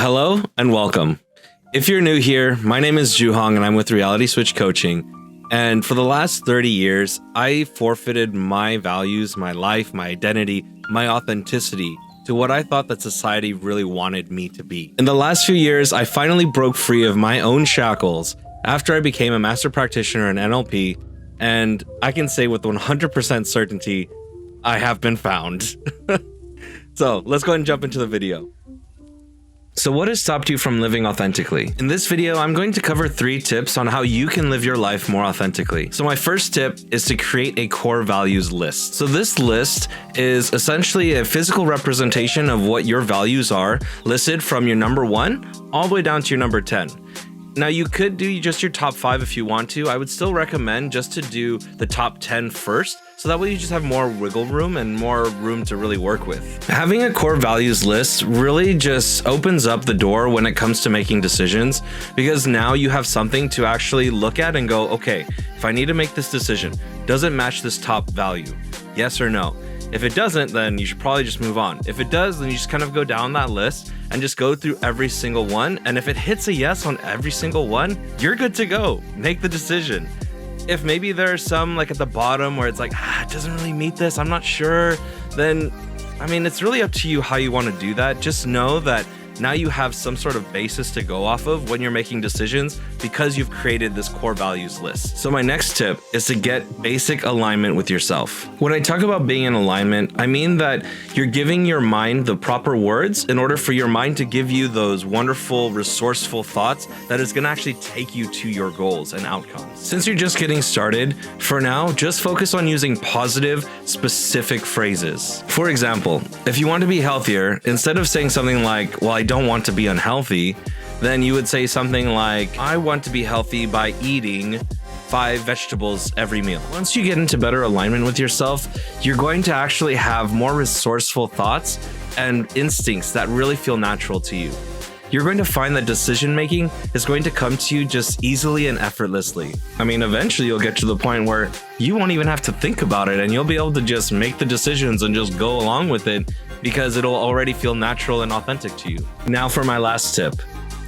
Hello and welcome. If you're new here, my name is Joohong and I'm with Reality Switch Coaching. And for the last 30 years, I forfeited my values, my life, my identity, my authenticity to what I thought that society really wanted me to be. In the last few years, I finally broke free of my own shackles after I became a master practitioner in NLP, and I can say with 100% certainty, I have been found. So let's go ahead and jump into the video. So what has stopped you from living authentically? In this video, I'm going to cover 3 tips on how you can live your life more authentically. So my first tip is to create a core values list. So this list is essentially a physical representation of what your values are, listed from your number 1 all the way down to your number 10. Now you could do just your top 5 if you want to. I would still recommend just to do the top 10 first, so that way you just have more wiggle room and more room to really work with. Having a core values list really just opens up the door when it comes to making decisions, because now you have something to actually look at and go, okay, if I need to make this decision, does it match this top value? Yes or no? If it doesn't, then you should probably just move on. If it does, then you just kind of go down that list and just go through every single one. And if it hits a yes on every single one, you're good to go. Make the decision. If maybe there's some like at the bottom where it's like, it doesn't really meet this, I'm not sure, then, I mean, it's really up to you how you want to do that. Just know that now you have some sort of basis to go off of when you're making decisions because you've created this core values list. So my next tip is to get basic alignment with yourself. When I talk about being in alignment, I mean that you're giving your mind the proper words in order for your mind to give you those wonderful, resourceful thoughts that is going to actually take you to your goals and outcomes. Since you're just getting started, for now, just focus on using positive, specific phrases. For example, if you want to be healthier, instead of saying something like, well, I don't want to be unhealthy, then you would say something like, I want to be healthy by eating 5 vegetables every meal. Once you get into better alignment with yourself, you're going to actually have more resourceful thoughts and instincts that really feel natural to you. You're going to find that decision making is going to come to you just easily and effortlessly. I mean, eventually you'll get to the point where you won't even have to think about it and you'll be able to just make the decisions and just go along with it because it'll already feel natural and authentic to you. Now for my last tip,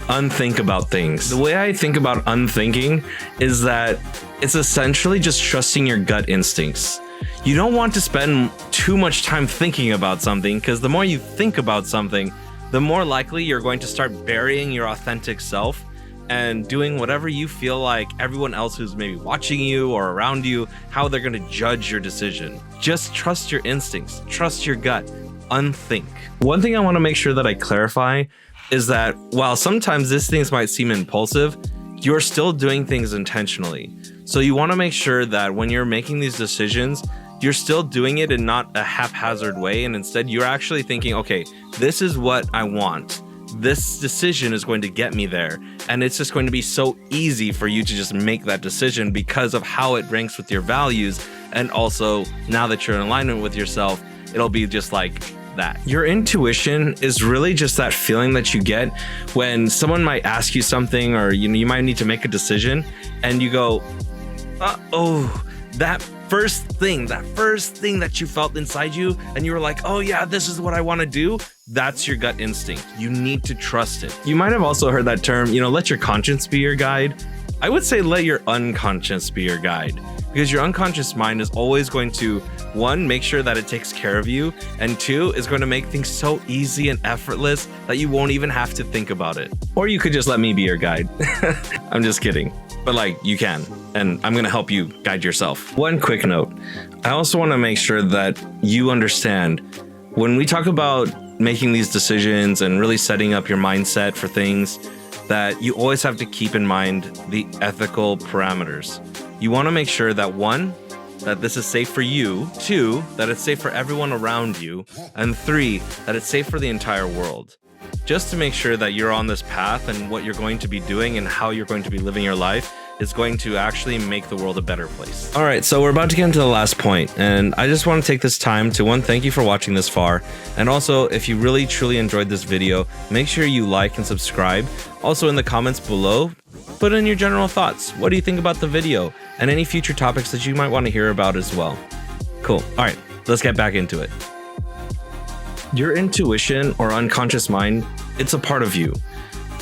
unthink about things. The way I think about unthinking is that it's essentially just trusting your gut instincts. You don't want to spend too much time thinking about something, because the more you think about something, the more likely you're going to start burying your authentic self and doing whatever you feel like everyone else who's maybe watching you or around you, how they're going to judge your decision. Just trust your instincts, trust your gut, unthink. One thing I want to make sure that I clarify is that while sometimes these things might seem impulsive, you're still doing things intentionally. So you want to make sure that when you're making these decisions, you're still doing it in not a haphazard way, and instead you're actually thinking, okay, this is what I want. This decision is going to get me there. And it's just going to be so easy for you to just make that decision because of how it ranks with your values. And also, now that you're in alignment with yourself, it'll be just like that. Your intuition is really just that feeling that you get when someone might ask you something, or you might need to make a decision, and you go, that first thing that you felt inside you, and you were like, oh yeah, this is what I want to do. That's your gut instinct. You need to trust it. You might have also heard that term, let your conscience be your guide. I would say let your unconscious be your guide, because your unconscious mind is always going to, 1, make sure that it takes care of you, and 2, is going to make things so easy and effortless that you won't even have to think about it. Or you could just let me be your guide. I'm just kidding. But you can, and I'm going to help you guide yourself. One quick note. I also want to make sure that you understand when we talk about making these decisions and really setting up your mindset for things, that you always have to keep in mind the ethical parameters. You want to make sure that 1, that this is safe for you, 2, that it's safe for everyone around you, and 3, that it's safe for the entire world. Just to make sure that you're on this path and what you're going to be doing and how you're going to be living your life is going to actually make the world a better place. All right, so we're about to get into the last point, and I just want to take this time to, 1, thank you for watching this far, and also if you really truly enjoyed this video, make sure you like and subscribe. Also in the comments below, put in your general thoughts. What do you think about the video and any future topics that you might want to hear about as well? Cool. All right, let's get back into it. Your intuition or unconscious mind It's a part of you.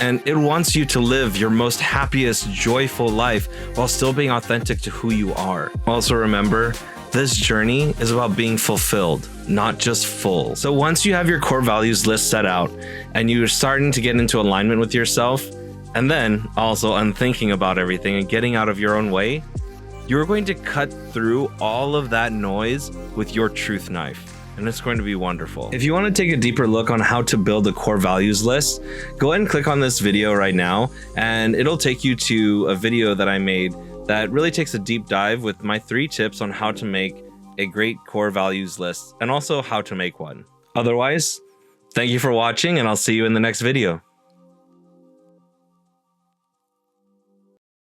And it wants you to live your most happiest, joyful life while still being authentic to who you are. Also remember, this journey is about being fulfilled, not just full. So once you have your core values list set out and you're starting to get into alignment with yourself, and then also unthinking about everything and getting out of your own way, you're going to cut through all of that noise with your truth knife. And it's going to be wonderful. If you want to take a deeper look on how to build a core values list, go ahead and click on this video right now, and it'll take you to a video that I made that really takes a deep dive with my 3 tips on how to make a great core values list and also how to make one. Otherwise, thank you for watching, and I'll see you in the next video.